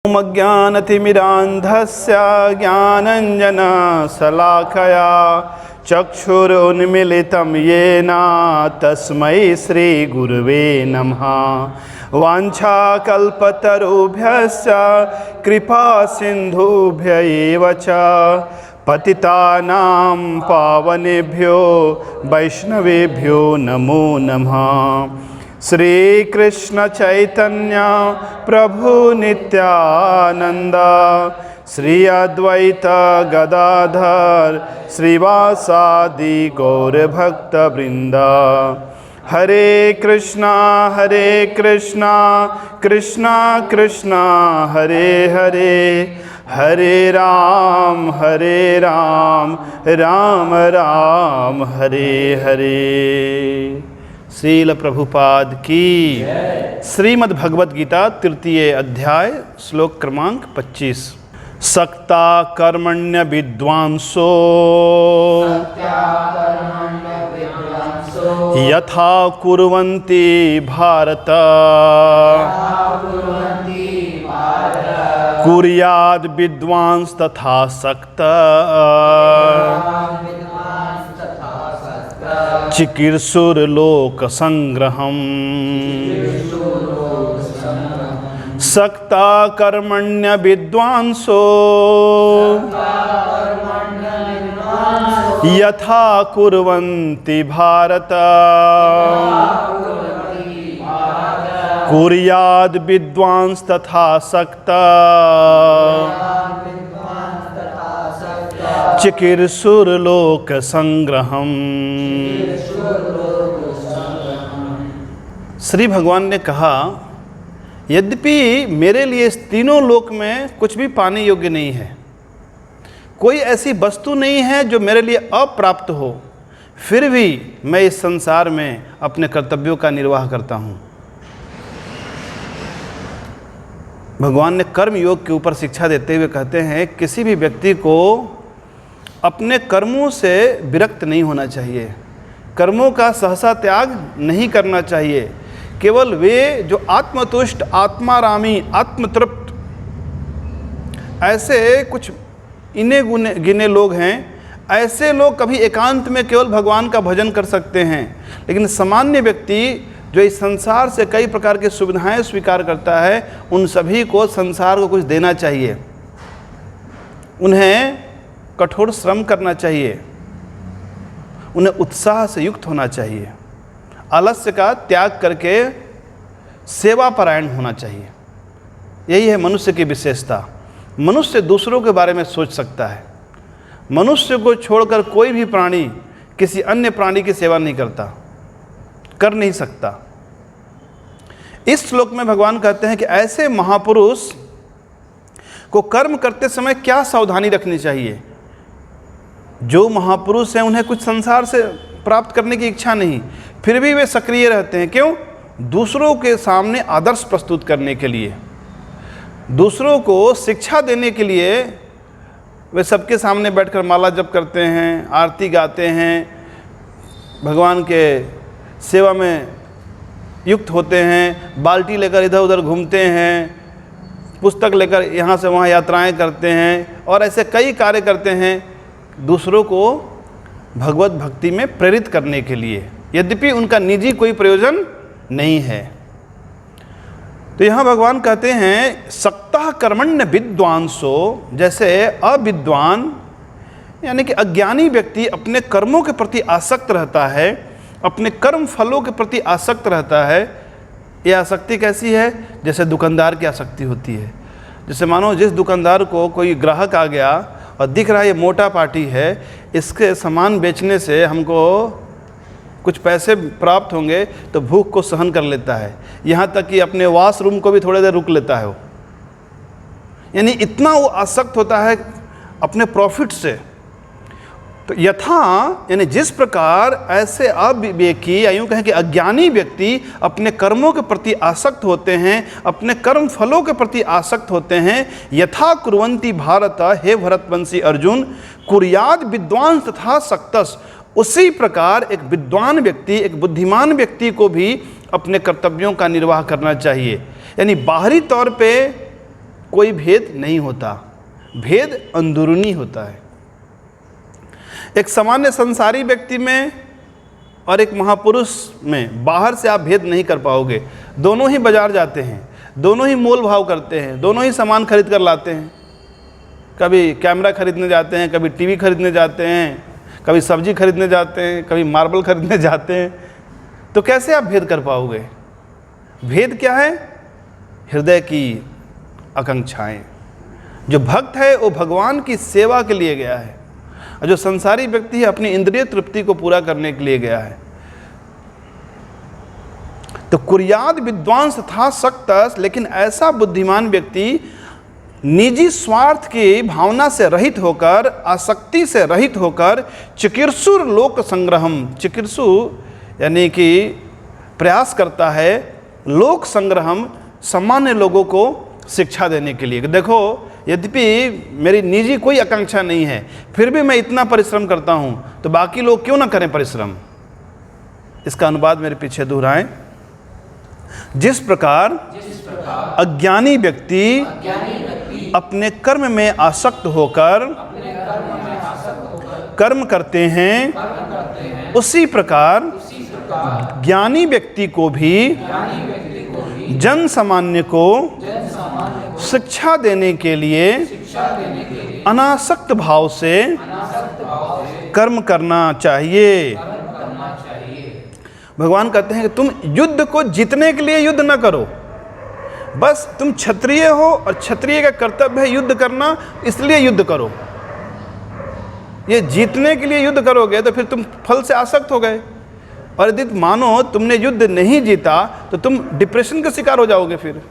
ज्ञानतिमिरान्धस्य ज्ञानञ्जनशलाकया चक्षुरुन्मीलितं येन तस्मै श्रीगुरुवे नमः। वाञ्छाकल्पतरुभ्यश्च कृपासिन्धुभ्य एव च पतितानां पावनेभ्यो वैष्णवेभ्यो नमो नमः। श्री कृष्ण चैतन्य प्रभु नित्यानंद श्री अद्वैत गदाधर श्रीवासादि गौर भक्त वृंद। हरे कृष्णा कृष्णा कृष्णा हरे हरे, हरे राम राम राम हरे हरे। श्रील प्रभुपाद की। श्रीमद् भगवद गीता तृतीय अध्याय श्लोक क्रमांक 25। सक्ता कर्मण्य विद्वांसो यथा कुर्वन्ति भारत कुर्याद् विद्वांस तथा सक्ता चिकीर्षुर्लोक संग्रहम्। सक्ता कर्मण्य विद्वांसो यथा कुर्वन्ति भारत कुर्याद् विद्वांस तथा सक्ता चिकीर्षुर्लोक संग्रहम्। श्री भगवान ने कहा, यद्यपि मेरे लिए इस तीनों लोक में कुछ भी पाने योग्य नहीं है, कोई ऐसी वस्तु नहीं है जो मेरे लिए अप्राप्त हो, फिर भी मैं इस संसार में अपने कर्तव्यों का निर्वाह करता हूँ। भगवान ने कर्म योग के ऊपर शिक्षा देते हुए कहते हैं, किसी भी व्यक्ति को अपने कर्मों से विरक्त नहीं होना चाहिए, कर्मों का सहसा त्याग नहीं करना चाहिए। केवल वे जो आत्मतुष्ट, आत्मारामी, आत्मतृप्त, ऐसे कुछ इने गिने लोग हैं, ऐसे लोग कभी एकांत में केवल भगवान का भजन कर सकते हैं। लेकिन सामान्य व्यक्ति जो इस संसार से कई प्रकार की सुविधाएं स्वीकार करता है, उन सभी को संसार को कुछ देना चाहिए, उन्हें कठोर श्रम करना चाहिए, उन्हें उत्साह से युक्त होना चाहिए, आलस्य का त्याग करके सेवा परायण होना चाहिए। यही है मनुष्य की विशेषता। मनुष्य दूसरों के बारे में सोच सकता है। मनुष्य को छोड़कर कोई भी प्राणी किसी अन्य प्राणी की सेवा नहीं करता, कर नहीं सकता। इस श्लोक में भगवान कहते हैं कि ऐसे महापुरुष को कर्म करते समय क्या सावधानी रखनी चाहिए। जो महापुरुष हैं उन्हें कुछ संसार से प्राप्त करने की इच्छा नहीं, फिर भी वे सक्रिय रहते हैं। क्यों? दूसरों के सामने आदर्श प्रस्तुत करने के लिए, दूसरों को शिक्षा देने के लिए वे सबके सामने बैठकर माला जप करते हैं, आरती गाते हैं, भगवान के सेवा में युक्त होते हैं, बाल्टी लेकर इधर उधर घूमते हैं, पुस्तक लेकर यहाँ से वहाँ यात्राएं करते हैं और ऐसे कई कार्य करते हैं दूसरों को भगवत भक्ति में प्रेरित करने के लिए, यद्यपि उनका निजी कोई प्रयोजन नहीं है। तो यहाँ भगवान कहते हैं, सक्ता कर्मण्य विद्वांसो, जैसे अविद्वान यानी कि अज्ञानी व्यक्ति अपने कर्मों के प्रति आसक्त रहता है, अपने कर्म फलों के प्रति आसक्त रहता है। ये आसक्ति कैसी है? जैसे दुकानदार की आसक्ति होती है। जैसे मानो जिस दुकानदार को कोई ग्राहक आ गया और दिख रहा है ये मोटा पार्टी है, इसके सामान बेचने से हमको कुछ पैसे प्राप्त होंगे, तो भूख को सहन कर लेता है, यहाँ तक कि अपने वॉशरूम को भी थोड़ी देर रुक लेता है वो। यानी इतना वो आसक्त होता है अपने प्रॉफिट से। तो यथा यानी जिस प्रकार ऐसे अविवेकी या यूँ कहें कि अज्ञानी व्यक्ति अपने कर्मों के प्रति आसक्त होते हैं, अपने कर्म फलों के प्रति आसक्त होते हैं, यथा कुर्वन्ति भारत, हे भरतवंशी अर्जुन, कुर्याद विद्वांस तथा सक्तस, उसी प्रकार एक विद्वान व्यक्ति, एक बुद्धिमान व्यक्ति को भी अपने कर्तव्यों का निर्वाह करना चाहिए। यानी बाहरी तौर पे कोई भेद नहीं होता, भेद अंदरूनी होता है। एक सामान्य संसारी व्यक्ति में और एक महापुरुष में बाहर से आप भेद नहीं कर पाओगे। दोनों ही बाजार जाते हैं, दोनों ही मोल भाव करते हैं, दोनों ही सामान खरीद कर लाते हैं। कभी कैमरा खरीदने जाते हैं, कभी टीवी खरीदने जाते हैं, कभी सब्जी खरीदने जाते हैं, कभी मार्बल खरीदने जाते हैं। तो कैसे आप भेद कर पाओगे? भेद क्या है? हृदय की आकांक्षाएं। जो भक्त है वो भगवान की सेवा के लिए गया है, और जो संसारी व्यक्ति है अपनी इंद्रिय तृप्ति को पूरा करने के लिए गया है। तो कुर्याद विद्वांस तथा सक्तस, लेकिन ऐसा बुद्धिमान व्यक्ति निजी स्वार्थ की भावना से रहित होकर, आसक्ति से रहित होकर, चिकीर्षुर लोक संग्रहम, चिकीर्षु यानी कि प्रयास करता है लोक संग्रहम, सामान्य लोगों को शिक्षा देने के लिए। देखो, यद्यपि मेरी निजी कोई आकांक्षा नहीं है, फिर भी मैं इतना परिश्रम करता हूँ, तो बाकी लोग क्यों ना करें परिश्रम। इसका अनुवाद मेरे पीछे दोहराएं। जिस प्रकार अज्ञानी व्यक्ति अपने कर्म में आसक्त होकर कर्म करते हैं, उसी प्रकार ज्ञानी व्यक्ति को भी जन सामान्य को शिक्षा देने के लिए अनासक्त भाव से कर्म करना चाहिए। भगवान कहते हैं कि तुम युद्ध को जीतने के लिए युद्ध न करो, बस तुम क्षत्रिय हो और क्षत्रिय का कर्तव्य है युद्ध करना, इसलिए युद्ध करो। ये जीतने के लिए युद्ध करोगे तो फिर तुम फल से आसक्त हो गए, और यदि मानो तुमने युद्ध नहीं जीता तो तुम डिप्रेशन का शिकार हो जाओगे। फिर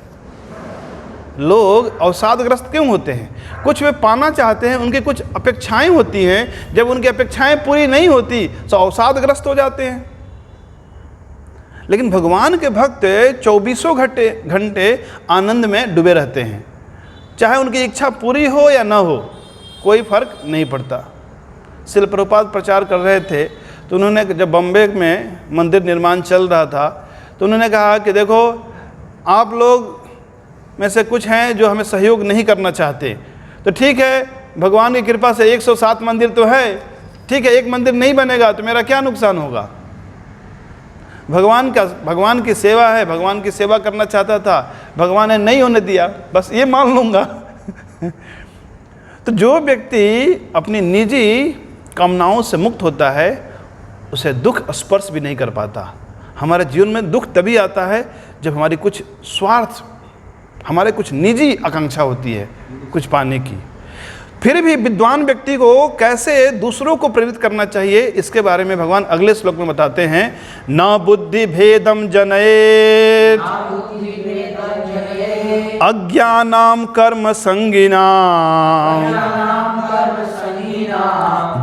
लोग अवसादग्रस्त क्यों होते हैं? कुछ वे पाना चाहते हैं, उनकी कुछ अपेक्षाएं होती हैं, जब उनकी अपेक्षाएं पूरी नहीं होती तो अवसादग्रस्त हो जाते हैं। लेकिन भगवान के भक्त 24 घंटे आनंद में डूबे रहते हैं, चाहे उनकी इच्छा पूरी हो या ना हो, कोई फर्क नहीं पड़ता। शिल प्रभुपाद प्रचार कर रहे थे तो उन्होंने, जब बम्बे में मंदिर निर्माण चल रहा था, तो उन्होंने कहा कि देखो, आप लोग में से कुछ हैं जो हमें सहयोग नहीं करना चाहते, तो ठीक है, भगवान की कृपा से 107 मंदिर तो है, ठीक है, एक मंदिर नहीं बनेगा तो मेरा क्या नुकसान होगा। भगवान की सेवा है, भगवान की सेवा करना चाहता था, भगवान ने नहीं होने दिया, बस ये मान लूँगा। तो जो व्यक्ति अपनी निजी कामनाओं से मुक्त होता है, उसे दुख स्पर्श भी नहीं कर पाता। हमारे जीवन में दुख तभी आता है जब हमारी कुछ स्वार्थ, हमारे कुछ निजी आकांक्षा होती है कुछ पाने की। फिर भी विद्वान व्यक्ति को कैसे दूसरों को प्रेरित करना चाहिए, इसके बारे में भगवान अगले श्लोक में बताते हैं। न बुद्धि भेदम जनयेत् अज्ञानाम कर्म संगिनाम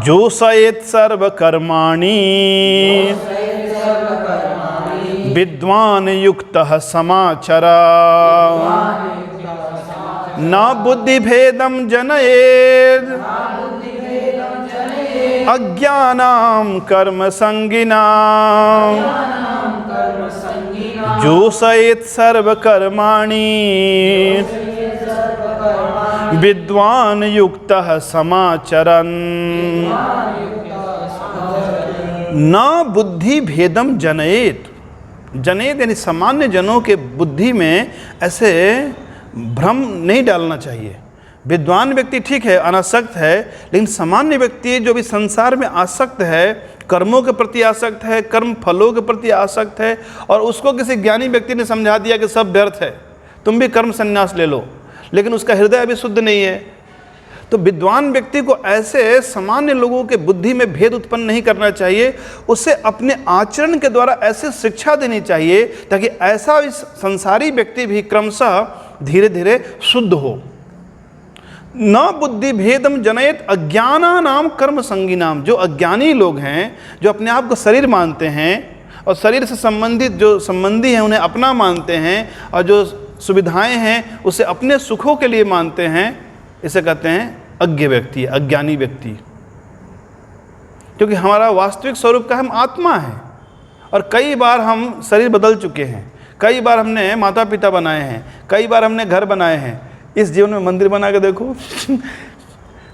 जोषयेत् सर्व कर्माणि विद्वान युक्तः समाचरा। न बुद्धि भेदम जनयेत् अज्ञानाम कर्म संगिनाम जोषयेत् सर्व कर्माणि विद्वान युक्तः समाचरन्। न बुद्धि भेदम जनयेत्, जनयेत् यानी सामान्य जनों के बुद्धि में ऐसे भ्रम नहीं डालना चाहिए। विद्वान व्यक्ति ठीक है, अनासक्त है, लेकिन सामान्य व्यक्ति जो भी संसार में आसक्त है, कर्मों के प्रति आसक्त है, कर्म फलों के प्रति आसक्त है, और उसको किसी ज्ञानी व्यक्ति ने समझा दिया कि सब व्यर्थ है, तुम भी कर्म संन्यास ले लो, लेकिन उसका हृदय अभी शुद्ध नहीं है। तो विद्वान व्यक्ति को ऐसे सामान्य लोगों के बुद्धि में भेद उत्पन्न नहीं करना चाहिए, उसे अपने आचरण के द्वारा ऐसे शिक्षा देनी चाहिए ताकि ऐसा इस संसारी व्यक्ति भी क्रमशः धीरे धीरे शुद्ध हो। न बुद्धि भेदम जनयेत् अज्ञानानाम कर्म संगिनाम, जो अज्ञानी लोग हैं, जो अपने आप को शरीर मानते हैं और शरीर से संबंधित जो संबंधी हैं उन्हें अपना मानते हैं, और जो सुविधाएं हैं उसे अपने सुखों के लिए मानते हैं, इसे कहते हैं अज्ञ व्यक्ति, अज्ञानी व्यक्ति। क्योंकि हमारा वास्तविक स्वरूप का हम आत्मा है, और कई बार हम शरीर बदल चुके हैं, कई बार हमने माता पिता बनाए हैं, कई बार हमने घर बनाए हैं, इस जीवन में मंदिर बना के देखो।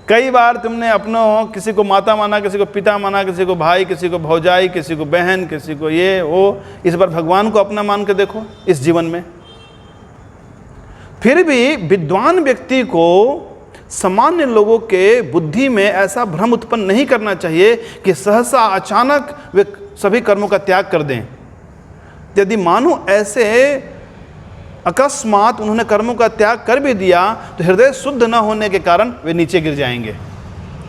कई बार तुमने अपनों किसी को माता माना, किसी को पिता माना, किसी को भाई, किसी को भौजाई, किसी को बहन, किसी को ये वो, इस बार भगवान को अपना मान के देखो इस जीवन में। फिर भी विद्वान व्यक्ति को सामान्य लोगों के बुद्धि में ऐसा भ्रम उत्पन्न नहीं करना चाहिए कि सहसा अचानक वे सभी कर्मों का त्याग कर दें। यदि मानो ऐसे अकस्मात उन्होंने कर्मों का त्याग कर भी दिया तो हृदय शुद्ध न होने के कारण वे नीचे गिर जाएंगे।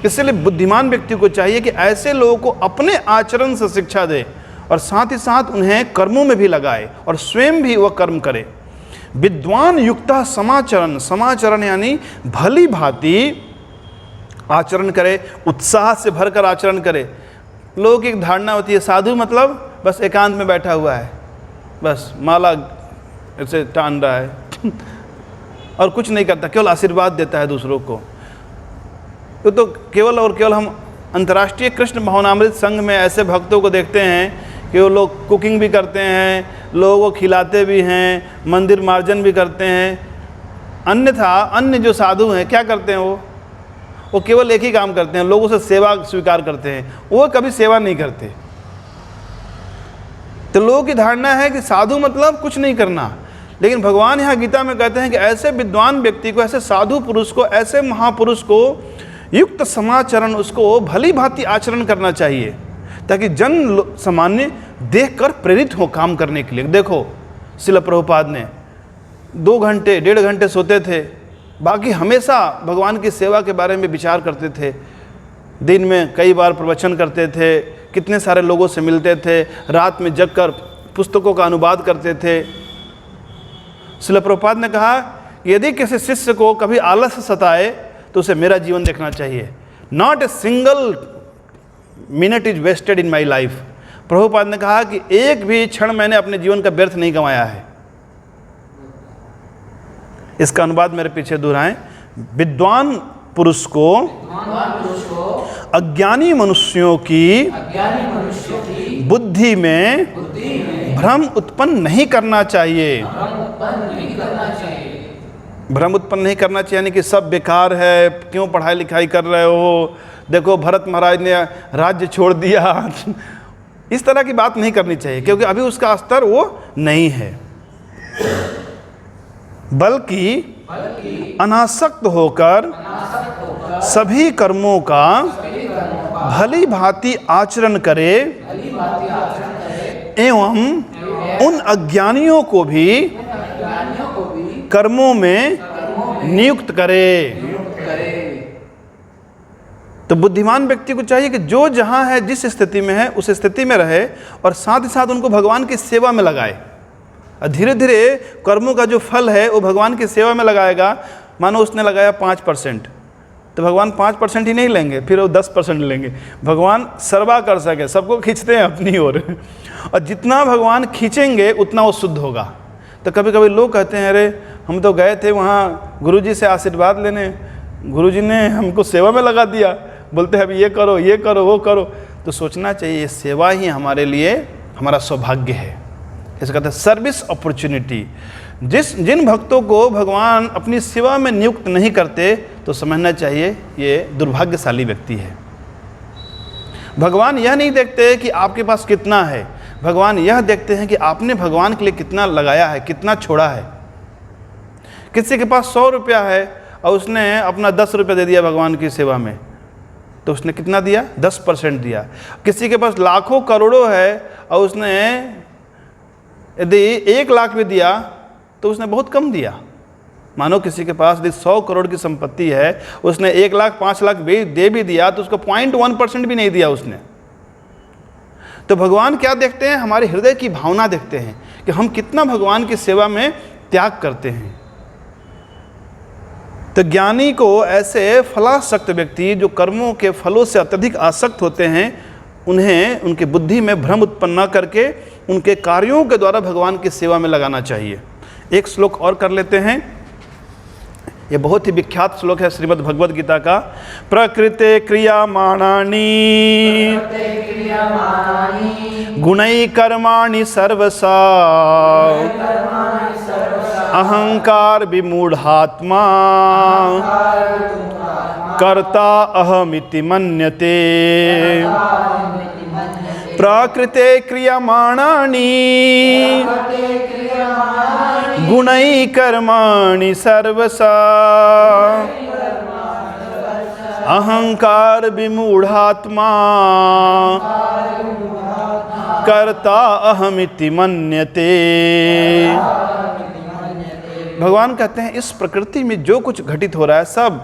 इसलिए बुद्धिमान व्यक्ति को चाहिए कि ऐसे लोगों को अपने आचरण से शिक्षा दे और साथ ही साथ उन्हें कर्मों में भी लगाए और स्वयं भी वह कर्म करे। विद्वान युक्ता समाचरण, समाचरण यानी भली भांति आचरण करे, उत्साह से भरकर आचरण करे। लोगों की एक धारणा होती है साधु मतलब बस एकांत में बैठा हुआ है, बस माला ऐसे टान रहा है और कुछ नहीं करता, केवल आशीर्वाद देता है दूसरों को। तो केवल और केवल हम अंतर्राष्ट्रीय कृष्ण भावनामृत संघ में ऐसे भक्तों को देखते हैं कि वो लोग कुकिंग भी करते हैं, लोगों को खिलाते भी हैं, मंदिर मार्जन भी करते हैं। अन्यथा अन्य जो साधु हैं क्या करते हैं, वो केवल एक ही काम करते हैं, लोगों से सेवा स्वीकार करते हैं, वो कभी सेवा नहीं करते। तो लोगों की धारणा है कि साधु मतलब कुछ नहीं करना, लेकिन भगवान यहाँ गीता में कहते हैं कि ऐसे विद्वान व्यक्ति को, ऐसे साधु पुरुष को, ऐसे महापुरुष को युक्त समाचरण, उसको भली भांति आचरण करना चाहिए ताकि जन सामान्य देखकर प्रेरित हो काम करने के लिए। देखो श्रील प्रभुपाद ने 2 घंटे 1.5 घंटे सोते थे, बाकी हमेशा भगवान की सेवा के बारे में विचार करते थे। दिन में कई बार प्रवचन करते थे, कितने सारे लोगों से मिलते थे, रात में जगकर पुस्तकों का अनुवाद करते थे। श्रील प्रभुपाद ने कहा यदि किसी शिष्य को कभी आलस सताए तो उसे मेरा जीवन देखना चाहिए। Not a single minute is wasted in my life. Prabhupada ने कहा कि एक भी क्षण मैंने अपने जीवन का व्यर्थ नहीं गंवाया है। इसका अनुवाद मेरे पीछे दोहराएं। विद्वान पुरुष को अज्ञानी मनुष्यों की बुद्धि में भ्रम उत्पन्न नहीं करना चाहिए। भ्रम उत्पन्न नहीं करना चाहिए यानी कि सब बेकार है, क्यों पढ़ाई लिखाई कर रहे हो, देखो भरत महाराज ने राज्य छोड़ दिया, इस तरह की बात नहीं करनी चाहिए, क्योंकि अभी उसका स्तर वो नहीं है। बल्कि अनासक्त होकर सभी कर्मों का भली भांति आचरण करे एवं उन अज्ञानियों को भी कर्मों में नियुक्त करे। तो बुद्धिमान व्यक्ति को चाहिए कि जो जहाँ है, जिस स्थिति में है, उस स्थिति में रहे और साथ ही साथ उनको भगवान की सेवा में लगाए। और धीरे धीरे कर्मों का जो फल है वो भगवान की सेवा में लगाएगा। मानो उसने लगाया 5%, तो भगवान 5% ही नहीं लेंगे, फिर वो 10% लेंगे। भगवान सर्वा कर सके, सबको खींचते हैं अपनी ओर और जितना भगवान खींचेंगे उतना वो शुद्ध होगा। तो कभी कभी लोग कहते हैं अरे हम तो गए थे वहाँ गुरुजी से आशीर्वाद लेने, गुरुजी ने हमको सेवा में लगा दिया, बोलते हैं अभी ये करो वो करो। तो सोचना चाहिए सेवा ही हमारे लिए हमारा सौभाग्य है। इसे कहते हैं सर्विस अपॉर्चुनिटी। जिन भक्तों को भगवान अपनी सेवा में नियुक्त नहीं करते तो समझना चाहिए ये दुर्भाग्यशाली व्यक्ति है। भगवान यह नहीं देखते कि आपके पास कितना है, भगवान यह देखते हैं कि आपने भगवान के लिए कितना लगाया है, कितना छोड़ा है। किसी के पास 100 रुपया है और उसने अपना 10 रुपया दे दिया भगवान की सेवा में, तो उसने कितना दिया? 10% दिया। किसी के पास लाखों करोड़ों है और उसने यदि 1 लाख भी दिया तो उसने बहुत कम दिया। मानो किसी के पास यदि 100 करोड़ की संपत्ति है, उसने 1 लाख 5 लाख भी दे भी दिया तो उसको 0.1% भी नहीं दिया उसने। तो भगवान क्या देखते हैं? हमारे हृदय की भावना देखते हैं कि हम कितना भगवान की सेवा में त्याग करते हैं। तो ज्ञानी को ऐसे फलासक्त व्यक्ति जो कर्मों के फलों से अत्यधिक आसक्त होते हैं, उन्हें उनकी बुद्धि में भ्रम उत्पन्न न करके उनके कार्यों के द्वारा भगवान की सेवा में लगाना चाहिए। एक श्लोक और कर लेते हैं, ये बहुत ही विख्यात श्लोक है श्रीमद् भगवद गीता का। प्रकृते क्रियमाणानि गुणै कर्माणि सर्वसा अहंकार विमूढ़ात्मा कर्ता अहमिति मन्यते प्रकृते क्रियमाणानि गुणै कर्माणि सर्वसा अहंकार विमूढ़ात्मा कर्ता अहमिति मन्यते। भगवान कहते हैं इस प्रकृति में जो कुछ घटित हो रहा है सब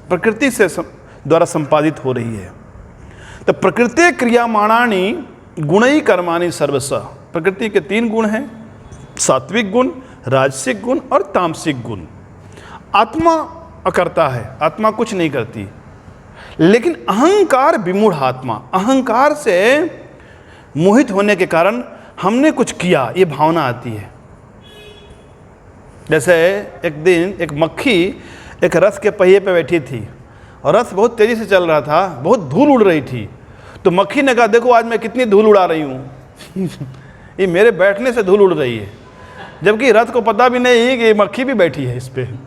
प्रकृति से द्वारा संपादित हो रही है। तो प्रकृति क्रियामाणानि गुणै कर्माणि सर्वस। प्रकृति के 3 गुण हैं, सात्विक गुण, राजसिक गुण और तामसिक गुण। आत्मा अकर्ता है, आत्मा कुछ नहीं करती, लेकिन अहंकार विमूढ़ आत्मा, अहंकार से मोहित होने के कारण हमने कुछ किया, ये भावना आती है। जैसे एक दिन एक मक्खी एक रथ के पहिए पे बैठी थी और रथ बहुत तेज़ी से चल रहा था, बहुत धूल उड़ रही थी। तो मक्खी ने कहा देखो आज मैं कितनी धूल उड़ा रही हूँ ये मेरे बैठने से धूल उड़ रही है, जबकि रथ को पता भी नहीं कि मक्खी भी बैठी है इस पर।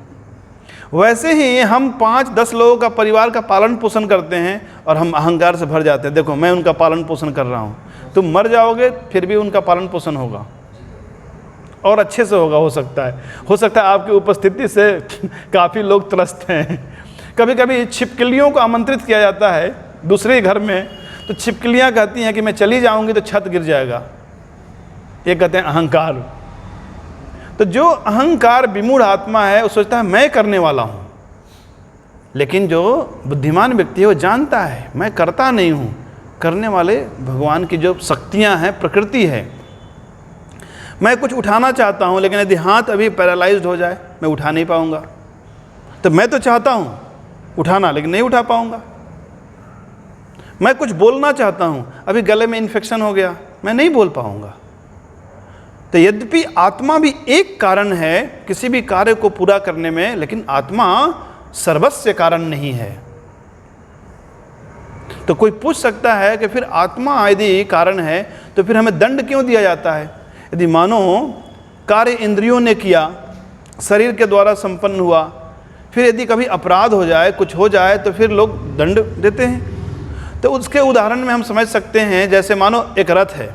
वैसे ही हम 5-10 लोगों का परिवार का पालन पोषण करते हैं और हम अहंकार से भर जाते हैं, देखो मैं उनका पालन पोषण कर रहा हूँ। तुम मर जाओगे फिर भी उनका पालन पोषण होगा और अच्छे से होगा। हो सकता है आपकी उपस्थिति से काफ़ी लोग त्रस्त हैं। कभी कभी छिपकलियों को आमंत्रित किया जाता है दूसरे घर में, तो छिपकलियाँ कहती हैं कि मैं चली जाऊँगी तो छत गिर जाएगा। ये कहते हैं अहंकार। तो जो अहंकार विमूढ़ आत्मा है वो सोचता है मैं करने वाला हूँ, लेकिन जो बुद्धिमान व्यक्ति है वो जानता है मैं करता नहीं हूँ, करने वाले भगवान की जो शक्तियाँ हैं, प्रकृति है। मैं कुछ उठाना चाहता हूँ लेकिन यदि हाथ अभी पैरालाइज्ड हो जाए मैं उठा नहीं पाऊँगा। तो मैं तो चाहता हूँ उठाना लेकिन नहीं उठा पाऊँगा। मैं कुछ बोलना चाहता हूँ, अभी गले में इन्फेक्शन हो गया, मैं नहीं बोल पाऊँगा। तो यद्यपि आत्मा भी एक कारण है किसी भी कार्य को पूरा करने में, लेकिन आत्मा सर्वस्व कारण नहीं है। तो कोई पूछ सकता है कि फिर आत्मा यदि कारण है तो फिर हमें दंड क्यों दिया जाता है? यदि मानो कार्य इंद्रियों ने किया, शरीर के द्वारा संपन्न हुआ, फिर यदि कभी अपराध हो जाए, कुछ हो जाए तो फिर लोग दंड देते हैं। तो उसके उदाहरण में हम समझ सकते हैं, जैसे मानो एक रथ है,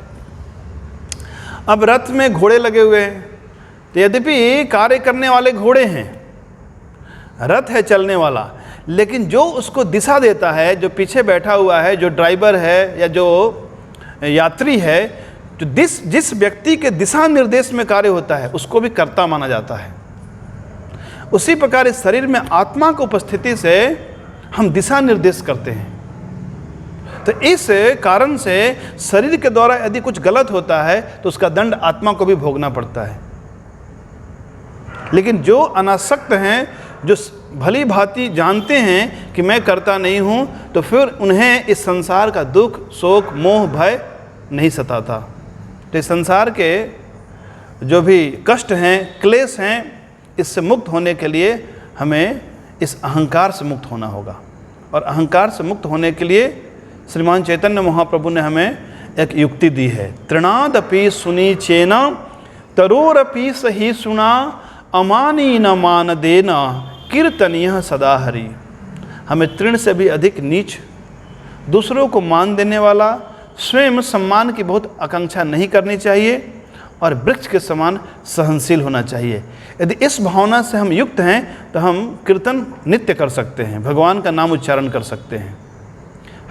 अब रथ में घोड़े लगे हुए हैं, तो यद्यपि कार्य करने वाले घोड़े हैं, रथ है चलने वाला, लेकिन जो उसको दिशा देता है, जो पीछे बैठा हुआ है, जो ड्राइवर है या जो यात्री है, जो जिस व्यक्ति के दिशा निर्देश में कार्य होता है उसको भी कर्ता माना जाता है। उसी प्रकार इस शरीर में आत्मा की उपस्थिति से हम दिशा निर्देश करते हैं। तो इस कारण से शरीर के द्वारा यदि कुछ गलत होता है तो उसका दंड आत्मा को भी भोगना पड़ता है। लेकिन जो अनासक्त हैं, जो भली भांति जानते हैं कि मैं करता नहीं हूँ, तो फिर उन्हें इस संसार का दुख, शोक, मोह, भय नहीं सताता। तो इस संसार के जो भी कष्ट हैं, क्लेश हैं, इससे मुक्त होने के लिए हमें इस अहंकार से मुक्त होना होगा। और अहंकार से मुक्त होने के लिए श्रीमान चैतन्य महाप्रभु ने हमें एक युक्ति दी है। तृणादपि सुनी चेना तरोरपि सही सुना अमानी न मान देना कीर्तनीय सदा हरि। हमें तृण से भी अधिक नीच, दूसरों को मान देने वाला, स्वयं सम्मान की बहुत आकांक्षा नहीं करनी चाहिए और वृक्ष के समान सहनशील होना चाहिए। यदि इस भावना से हम युक्त हैं तो हम कीर्तन नित्य कर सकते हैं, भगवान का नाम उच्चारण कर सकते हैं।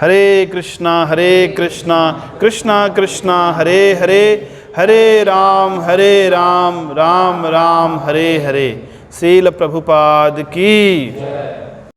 हरे कृष्णा कृष्णा कृष्णा हरे हरे, हरे राम राम राम हरे हरे। श्रील प्रभुपाद की।